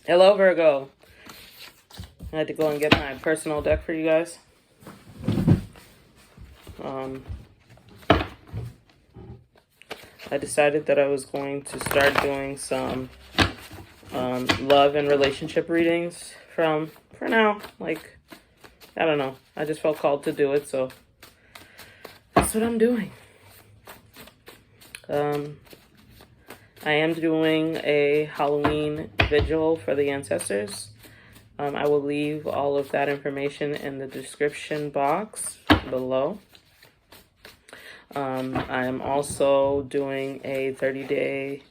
Hello, Virgo. I had to go and get my personal deck for you guys. I decided that I was going to start doing some love and relationship readings for now. Like, I don't know. I just felt called to do it, so that's what I'm doing. I am doing a Halloween vigil for the ancestors. I will leave all of that information in the description box below. I am also doing a 30-day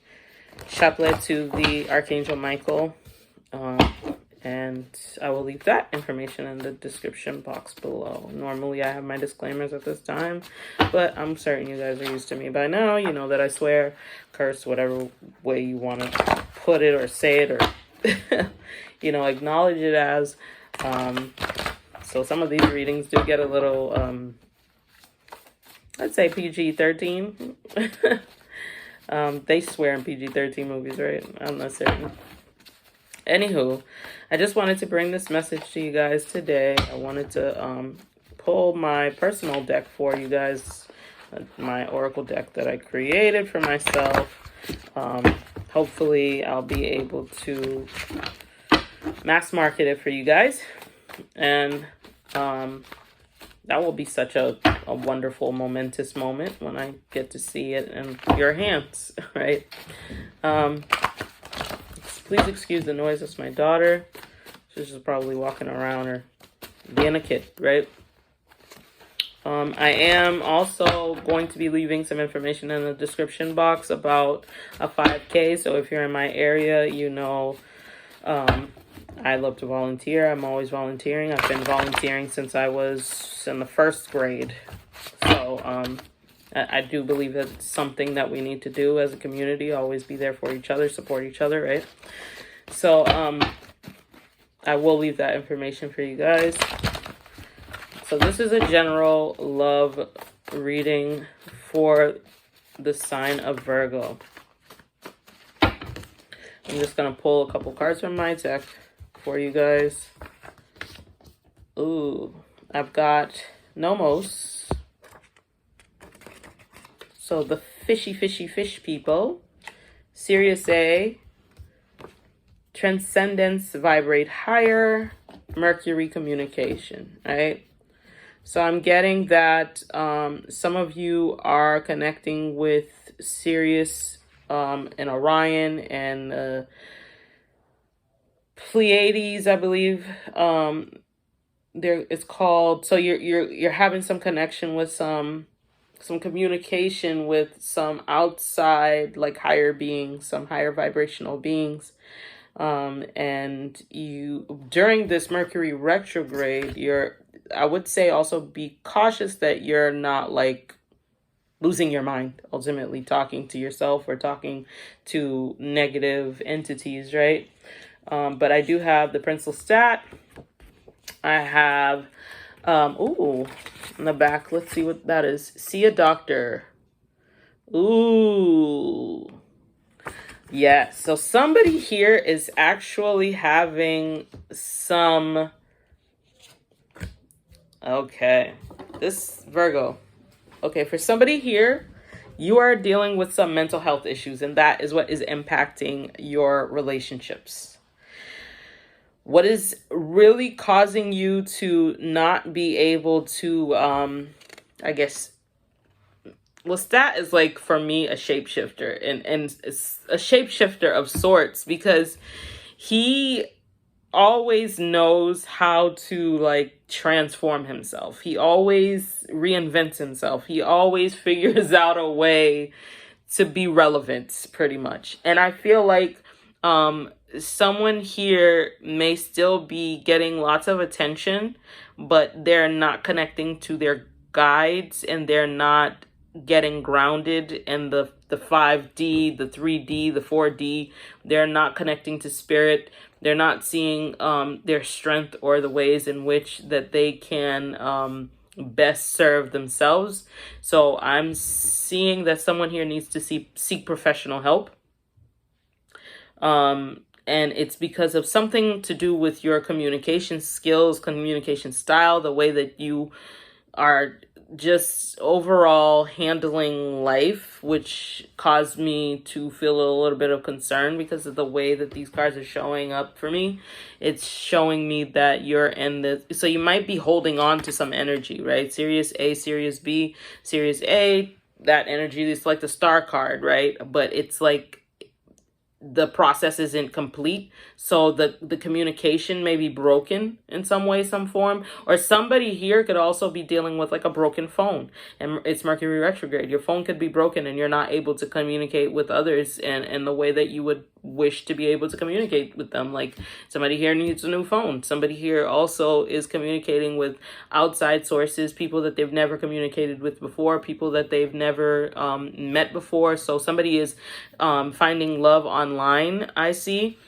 chaplet to the Archangel Michael. And I will leave that information in the description box below. Normally I have my disclaimers at this time, but I'm certain you guys are used to me by now. You know that I swear, curse, whatever way you want to put it or say it, or acknowledge it as. So some of these readings do get a little, I'd say PG-13. They swear in PG-13 movies, right? I'm not certain. Anywho, I just wanted to bring this message to you guys today. I wanted to pull my personal deck for you guys, my oracle deck that I created for myself. Hopefully, I'll be able to mass market it for you guys. And that will be such a wonderful, momentous moment when I get to see it in your hands, right? Please excuse the noise. That's my daughter. She's just probably walking around or being a kid, right? I am also going to be leaving some information in the description box about a 5K. So if you're in my area, you know I love to volunteer. I'm always volunteering. I've been volunteering since I was in the first grade. So I do believe that it's something that we need to do as a community. Always be there for each other, support each other, right? So I will leave that information for you guys. So this is a general love reading for the sign of Virgo. I'm just going to pull a couple cards from my deck for you guys. Ooh, I've got Nomos. So the fishy fish people. Sirius A. Transcendence, vibrate higher. Mercury, communication, right? So I'm getting that some of you are connecting with Sirius and Orion and Pleiades, I believe. There it's called. So you're having some connection with some communication with some outside, like higher beings, some higher vibrational beings. And you, during this Mercury retrograde, I would say also be cautious that you're not like losing your mind, ultimately talking to yourself or talking to negative entities, right? But I do have the Prince Lestat. I have, in the back, let's see what that is. See a doctor. Ooh. Yes. So somebody here is actually having some... Okay. This Virgo. Okay, for somebody here, you are dealing with some mental health issues, and that is what is impacting your relationships. What is really causing you to not be able to, I guess, Lestat is like, for me, a shapeshifter, and it's a shapeshifter of sorts, because he always knows how to like transform himself. He always reinvents himself. He always figures out a way to be relevant, pretty much. And I feel like someone here may still be getting lots of attention, but they're not connecting to their guides, and they're not getting grounded in the 5D, the 3D, the 4D. They're not connecting to spirit. They're not seeing their strength or the ways in which that they can best serve themselves. So I'm seeing that someone here needs to seek professional help. And it's because of something to do with your communication skills, communication style, the way that you are just overall handling life, which caused me to feel a little bit of concern because of the way that these cards are showing up for me. It's showing me that you're in this, so you might be holding on to some energy, right? Serious A, Serious B, Serious A, that energy is like the star card, right? But it's like the process isn't complete, so the communication may be broken in some way, some form. Or somebody here could also be dealing with like a broken phone, and it's Mercury retrograde. Your phone could be broken and you're not able to communicate with others in the way that you would wish to be able to communicate with them. Like somebody here needs a new phone. Somebody here also is communicating with outside sources, people that they've never communicated with before, people that they've never met before. So somebody is finding love online, I see.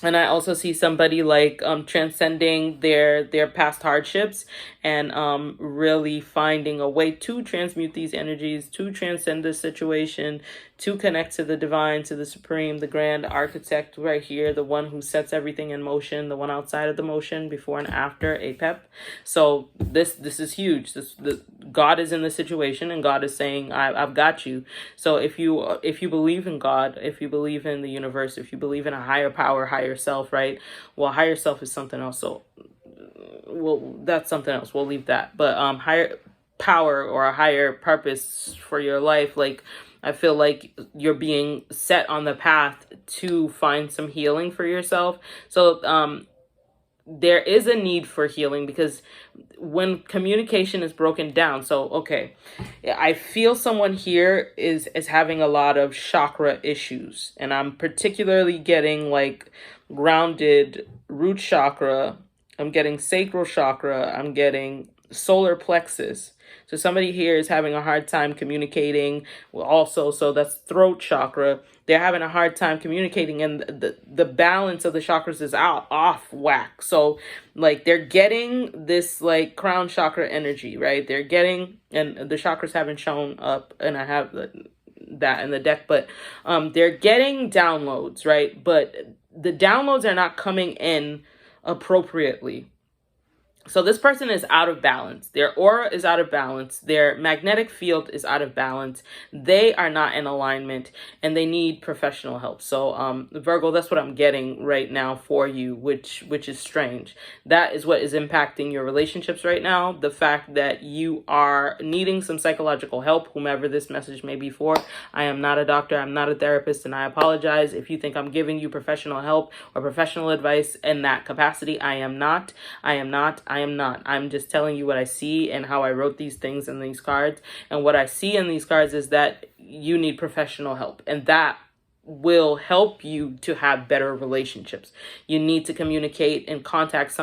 And I also see somebody like transcending their past hardships and really finding a way to transmute these energies, to transcend this situation, to connect to the divine, to the supreme, the grand architect right here, the one who sets everything in motion, the one outside of the motion, before and after APEP. So this is huge. God is in the situation, and God is saying, I've got you. So if you believe in God, if you believe in the universe, if you believe in a higher power, higher self, right? Well, higher self is something else. So, well, that's something else. We'll leave that. But higher power or a higher purpose for your life, like I feel like you're being set on the path to find some healing for yourself. So there is a need for healing, because when communication is broken down, so okay, I feel someone here is having a lot of chakra issues, and I'm particularly getting like grounded root chakra, I'm getting sacral chakra, I'm getting solar plexus. So somebody here is having a hard time communicating. Well, also, so that's throat chakra. They're having a hard time communicating, and the balance of the chakras is off whack. So like they're getting this like crown chakra energy, right? They're getting, and the chakras haven't shown up, and I have that in the deck, but they're getting downloads, right? But the downloads are not coming in appropriately. So this person is out of balance. Their aura is out of balance. Their magnetic field is out of balance. They are not in alignment, and they need professional help. So Virgo, that's what I'm getting right now for you, which is strange. That is what is impacting your relationships right now. The fact that you are needing some psychological help, whomever this message may be for. I am not a doctor. I'm not a therapist, and I apologize if you think I'm giving you professional help or professional advice in that capacity. I am not. I'm just telling you what I see and how I wrote these things in these cards. And what I see in these cards is that you need professional help, and that will help you to have better relationships. You need to communicate and contact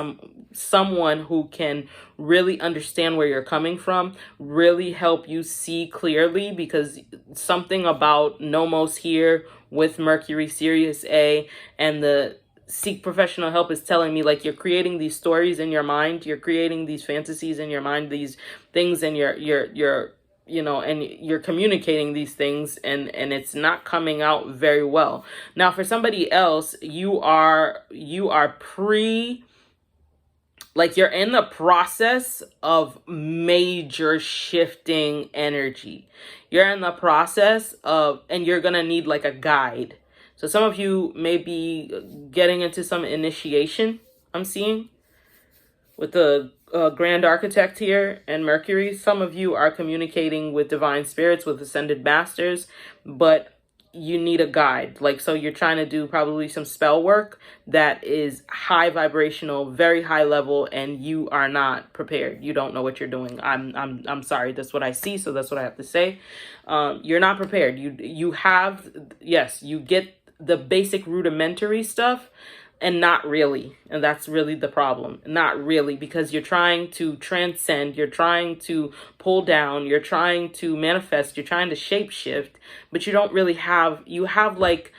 someone who can really understand where you're coming from, really help you see clearly, because something about Nomos here with Mercury, Sirius A, and the seek professional help is telling me like you're creating these stories in your mind, you're creating these fantasies in your mind, these things, and you're and you're communicating these things, and it's not coming out very well. Now for somebody else, you are you're in the process of major shifting energy. You're in the process of, and you're gonna need like a guide. So some of you may be getting into some initiation, I'm seeing, with the Grand Architect here and Mercury. Some of you are communicating with divine spirits, with ascended masters, but you need a guide. Like, so you're trying to do probably some spell work that is high vibrational, very high level, and you are not prepared. You don't know what you're doing. I'm sorry. That's what I see. So that's what I have to say. You're not prepared. You have, yes, you get the basic rudimentary stuff, and not really. And that's really the problem. Not really, because you're trying to transcend, you're trying to pull down, you're trying to manifest, you're trying to shape shift, but you don't really have, you have like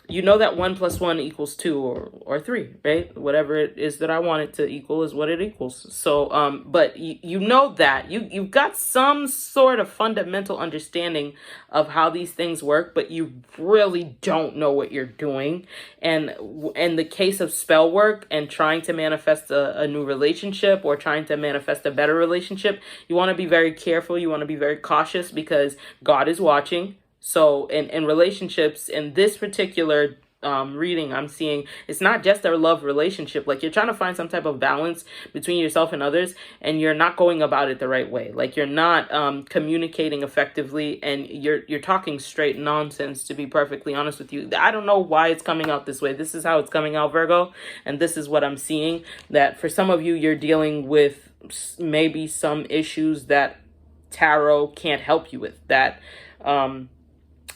you know that 1 + 1 = 2 or 3, right? Whatever it is that I want it to equal is what it equals. So, but you know that you've got some sort of fundamental understanding of how these things work, but you really don't know what you're doing. And in the case of spell work and trying to manifest a new relationship or trying to manifest a better relationship, you want to be very careful. You want to be very cautious because God is watching. So in relationships, in this particular reading, I'm seeing it's not just a love relationship. Like, you're trying to find some type of balance between yourself and others, and you're not going about it the right way. Like, you're not communicating effectively, and you're talking straight nonsense, to be perfectly honest with you. I don't know why it's coming out this way. This is how it's coming out, Virgo, and this is what I'm seeing. That for some of you, you're dealing with maybe some issues that tarot can't help you with, that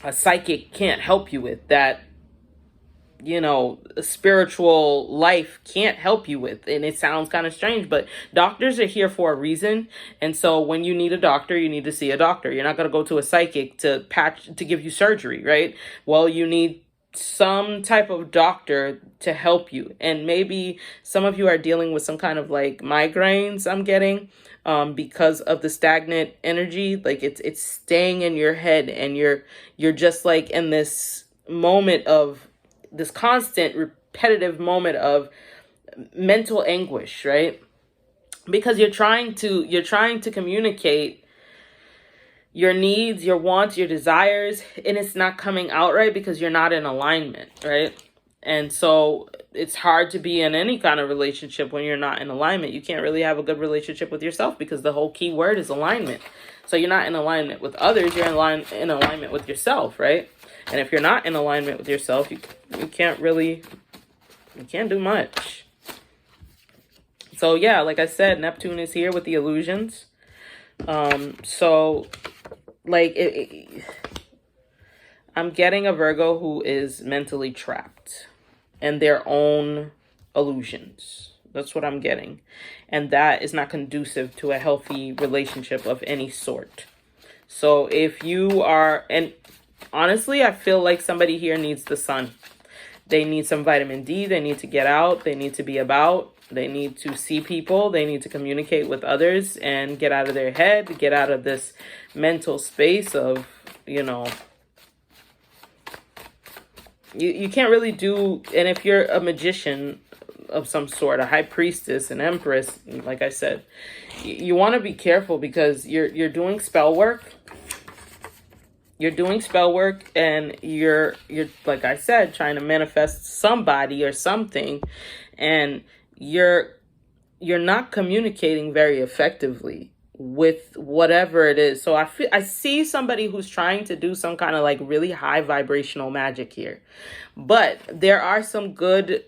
a psychic can't help you with, that a spiritual life can't help you with. And it sounds kind of strange, but doctors are here for a reason. And so when you need a doctor, you need to see a doctor. You're not going to go to a psychic to give you surgery, right? Well, you need some type of doctor to help you. And maybe some of you are dealing with some kind of like migraines, I'm getting, because of the stagnant energy. Like, it's staying in your head, and you're just like in this moment of this constant repetitive moment of mental anguish, right? Because you're trying to communicate your needs, your wants, your desires, and it's not coming out right because you're not in alignment, right? And so it's hard to be in any kind of relationship when you're not in alignment. You can't really have a good relationship with yourself because the whole key word is alignment. So you're not in alignment with others, you're in alignment with yourself, right? And if you're not in alignment with yourself, you can't do much. So yeah, like I said, Neptune is here with the illusions. So like I'm getting a Virgo who is mentally trapped in their own illusions. That's what I'm getting. And that is not conducive to a healthy relationship of any sort. So if you are, and honestly, I feel like somebody here needs the sun. They need some vitamin D. They need to get out. They need to be about. They need to see people. They need to communicate with others and get out of their head, get out of this mental space of, you can't really do. And if you're a magician of some sort, a high priestess, an empress, like I said, you want to be careful because you're doing spell work. You're doing spell work, and you're like I said, trying to manifest somebody or something, and you're not communicating very effectively with whatever it is. So I see somebody who's trying to do some kind of like really high vibrational magic here. But there are some good,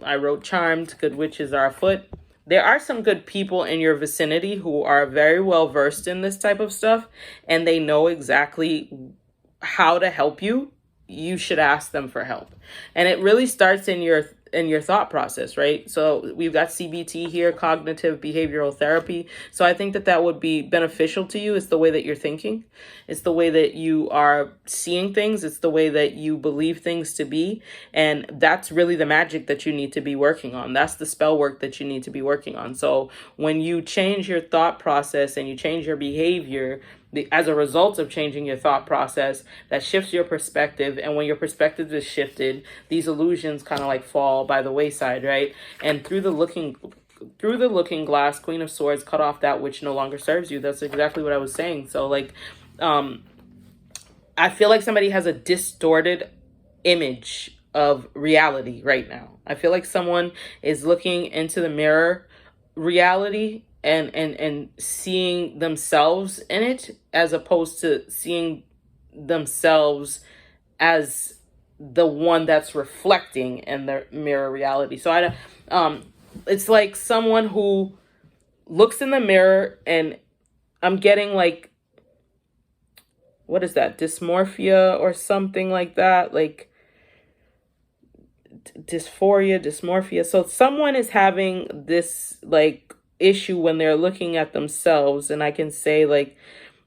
I wrote charmed, good witches are afoot. There are some good people in your vicinity who are very well versed in this type of stuff, and they know exactly how to help you. You should ask them for help. And it really starts in your thought process, right? So we've got CBT here, cognitive behavioral therapy. So I think that would be beneficial to you. It's the way that you're thinking. It's the way that you are seeing things. It's the way that you believe things to be. And that's really the magic that you need to be working on. That's the spell work that you need to be working on. So when you change your thought process and you change your behavior, as a result of changing your thought process, that shifts your perspective. And when your perspective is shifted, these illusions kind of like fall by the wayside, right? And through the looking glass, Queen of Swords, cut off that which no longer serves you. That's exactly what I was saying. So like, I feel like somebody has a distorted image of reality right now. I feel like someone is looking into the mirror reality and seeing themselves in it, as opposed to seeing themselves as the one that's reflecting in the mirror reality. So it's like someone who looks in the mirror, and I'm getting like, what is that? Dysmorphia or something like that, like dysmorphia. So someone is having this like issue when they're looking at themselves, and I can say like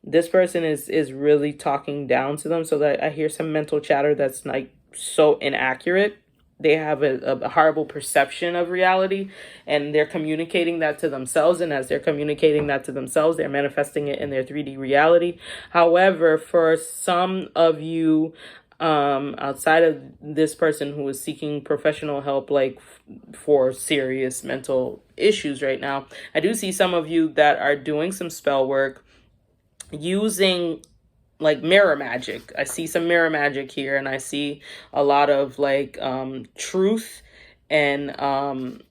this person is really talking down to them. So that I hear some mental chatter that's like so inaccurate. They have a horrible perception of reality, and they're communicating that to themselves. And as they're communicating that to themselves, they're manifesting it in their 3D reality. However, for some of you, outside of this person who is seeking professional help, like for serious mental issues right now, I do see some of you that are doing some spell work using like mirror magic. I see some mirror magic here, and I see a lot of like truth and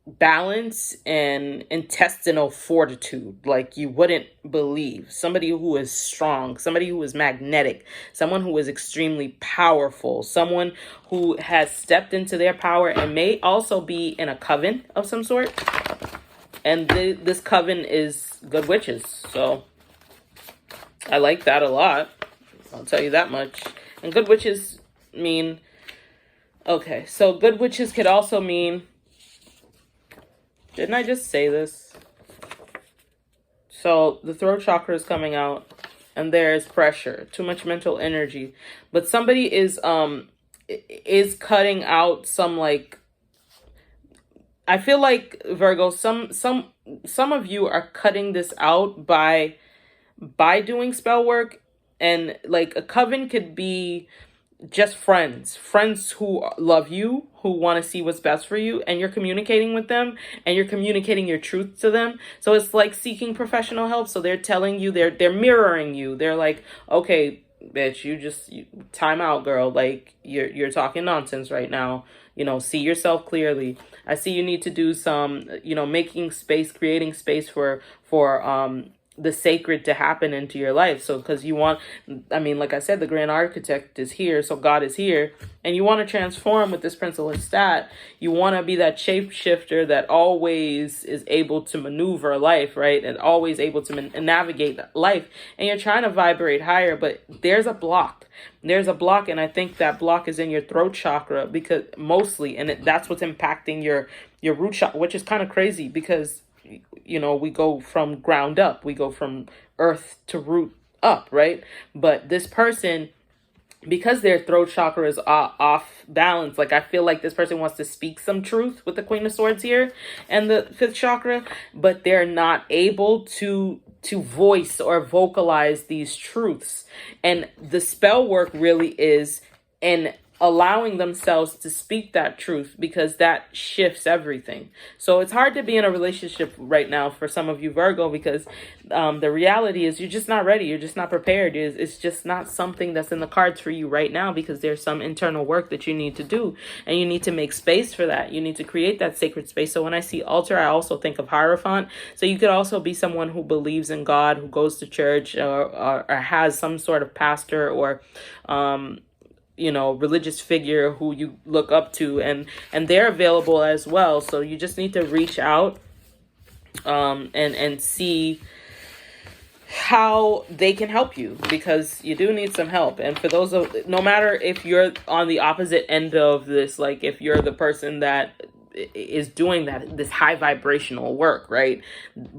balance and intestinal fortitude, like you wouldn't believe. Somebody who is strong, somebody who is magnetic, someone who is extremely powerful, someone who has stepped into their power and may also be in a coven of some sort. And this coven is good witches, so I like that a lot. I'll tell you that much. And good witches mean... Okay, so good witches could also mean... Didn't I just say this? So the throat chakra is coming out, and there's pressure, too much mental energy. But somebody is cutting out some, like... I feel like, Virgo, some of you are cutting this out by doing spell work. And like a coven could be just friends who love you, who want to see what's best for you, and you're communicating with them and you're communicating your truth to them. So it's like seeking professional help. So they're telling you, they're mirroring you. They're like, okay, bitch, you time out, girl. Like you're talking nonsense right now. See yourself clearly. I see you need to do some, making space, creating space for the sacred to happen into your life. So because you want, like I said, the grand architect is here, so God is here, and you want to transform with this Prince of Lestat. You want to be that shapeshifter that always is able to maneuver life, right? And always able to navigate life. And you're trying to vibrate higher, but there's a block. There's a block, and I think that block is in your throat chakra, because mostly, and that's what's impacting your root chakra, which is kind of crazy because we go from ground up, we go from earth to root up, right? But this person, because their throat chakra is off balance, like I feel like this person wants to speak some truth with the Queen of Swords here and the 5th chakra, but they're not able to voice or vocalize these truths. And the spell work really is in allowing themselves to speak that truth, because that shifts everything. So it's hard to be in a relationship right now for some of you, Virgo, because the reality is you're just not ready. You're just not prepared. It's just not something that's in the cards for you right now, because there's some internal work that you need to do, and you need to make space for that. You need to create that sacred space. So when I see altar, I also think of Hierophant. So you could also be someone who believes in God, who goes to church, or has some sort of pastor or religious figure who you look up to, and they're available as well. So you just need to reach out and see how they can help you, because you do need some help. And for those no matter if you're on the opposite end of this, like if you're the person that is doing this high vibrational work, right,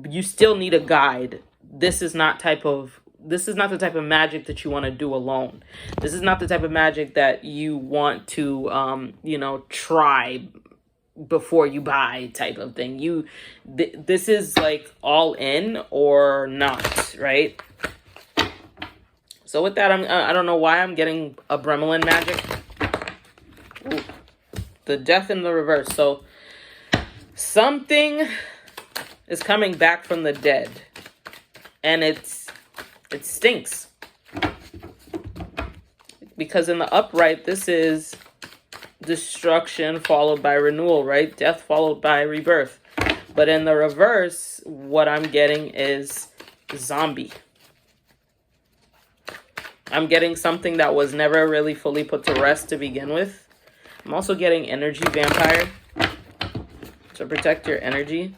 you still need a guide. This is not the type of magic that you want to do alone. This is not the type of magic that you want to, try before you buy type of thing. This is like all in or not, right? So with that, I don't know why I'm getting a Bremelin magic. Ooh, the Death in the reverse. So something is coming back from the dead, and it stinks, because in the upright, this is destruction followed by renewal, right? Death followed by rebirth. But in the reverse, what I'm getting is zombie. I'm getting something that was never really fully put to rest to begin with. I'm also getting energy vampire to protect your energy.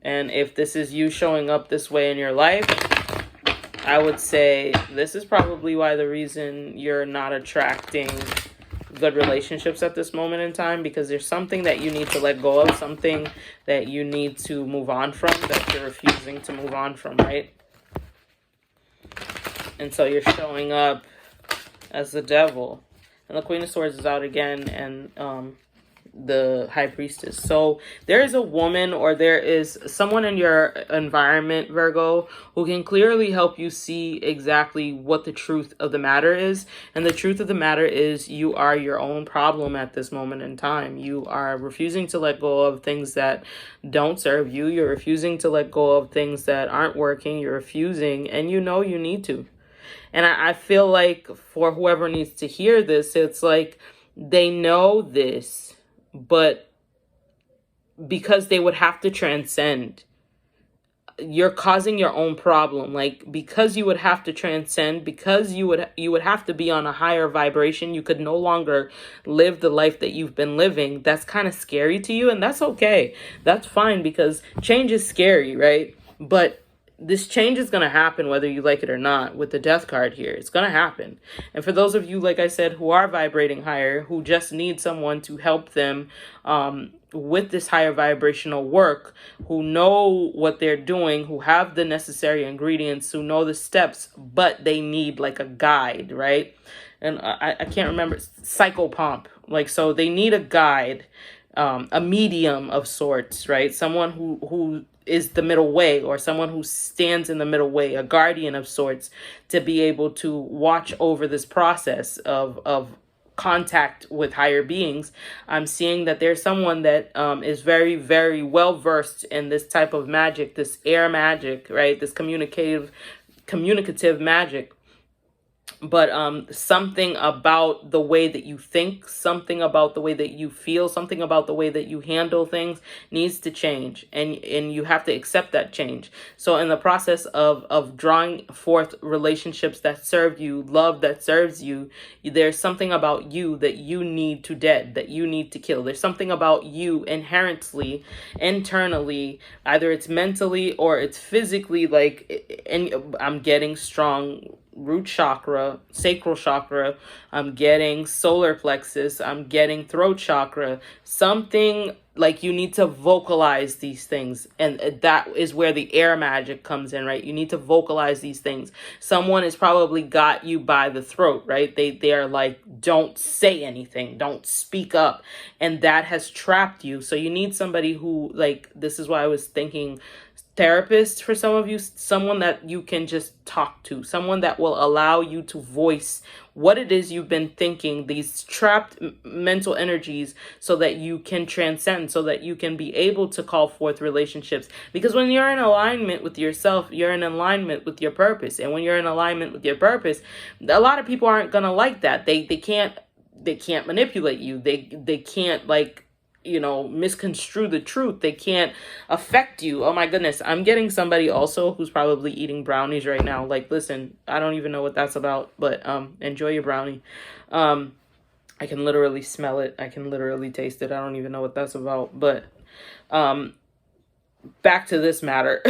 And if this is you showing up this way in your life, I would say this is probably the reason you're not attracting good relationships at this moment in time, because there's something that you need to let go of, something that you need to move on from, that you're refusing to move on from, right? And so you're showing up as the devil. And the Queen of Swords is out again, and the High Priestess. So there is a woman, or there is someone in your environment, Virgo, who can clearly help you see exactly what the truth of the matter is. And the truth of the matter is you are your own problem at this moment in time. You are refusing to let go of things that don't serve you. You're refusing to let go of things that aren't working. You're refusing, and you know you need to. And I feel like for whoever needs to hear this, it's like they know this, but because they would have to transcend, you're causing your own problem. Like, because you would have to transcend, because you would have to be on a higher vibration, you could no longer live the life that you've been living. That's kind of scary to you, and that's okay. That's fine, because change is scary, right? But this change is going to happen whether you like it or not. With the Death card here, it's going to happen. And for those of you, like I said, who are vibrating higher, who just need someone to help them with this higher vibrational work, who know what they're doing, who have the necessary ingredients, who know the steps, but they need like a guide, right? And I can't remember, psychopomp. Like, so they need a guide, a medium of sorts, right? Someone who is the middle way, or someone who stands in the middle way, a guardian of sorts, to be able to watch over this process of contact with higher beings. I'm seeing that there's someone that is very, very well versed in this type of magic, this air magic, right? This communicative magic. But something about the way that you think, something about the way that you feel, something about the way that you handle things needs to change, and you have to accept that change. So in the process of drawing forth relationships that serve you, love that serves you, there's something about you that you need to dead, that you need to kill. There's something about you inherently, internally, either it's mentally or it's physically, like, and I'm getting strong root chakra, sacral chakra, I'm getting solar plexus, I'm getting throat chakra, something like you need to vocalize these things. And that is where the air magic comes in, right? You need to vocalize these things. Someone has probably got you by the throat, right? They are like, don't say anything, don't speak up. And that has trapped you. So you need somebody who, like, this is why I was thinking therapist for some of you, someone that you can just talk to, someone that will allow you to voice what it is you've been thinking, these trapped mental energies, so that you can transcend, so that you can be able to call forth relationships. Because when you're in alignment with yourself, you're in alignment with your purpose. And when you're in alignment with your purpose, a lot of people aren't gonna like that. They can't manipulate you. They can't, like, misconstrue the truth. They can't affect you. Oh my goodness. I'm getting somebody also who's probably eating brownies right now. Like, listen, I don't even know what that's about, but enjoy your brownie. I can literally smell it. I can literally taste it. I don't even know what that's about, but back to this matter.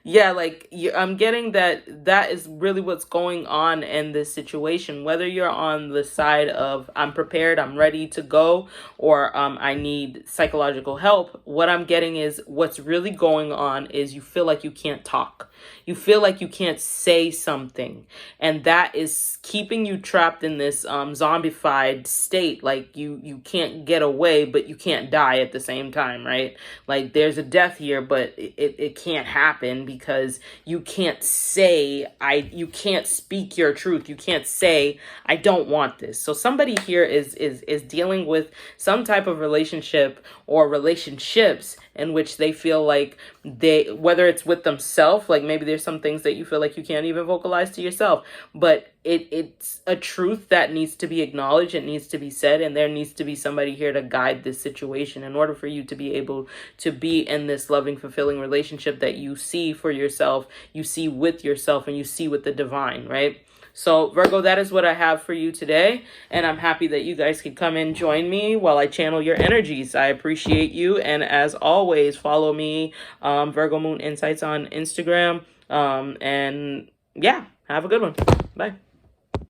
Yeah, like, I'm getting that is really what's going on in this situation. Whether you're on the side of I'm prepared, I'm ready to go, or I need psychological help, what I'm getting is what's really going on is you feel like you can't talk. You feel like you can't say something. And that is keeping you trapped in this zombified state. Like, you can't get away, but you can't die at the same time, right? Like, there's a death here, but it can't happen because you can't say, you can't speak your truth. You can't say, I don't want this. So somebody here is dealing with some type of relationship or relationships in which they feel like whether it's with themselves, like maybe there's some things that you feel like you can't even vocalize to yourself, but it's a truth that needs to be acknowledged. It needs to be said, and there needs to be somebody here to guide this situation in order for you to be able to be in this loving, fulfilling relationship that you see for yourself, you see with yourself, and you see with the divine, right? So Virgo, that is what I have for you today. And I'm happy that you guys could come and join me while I channel your energies. I appreciate you. And as always, follow me, Virgo Moon Insights on Instagram. And yeah, have a good one. Bye.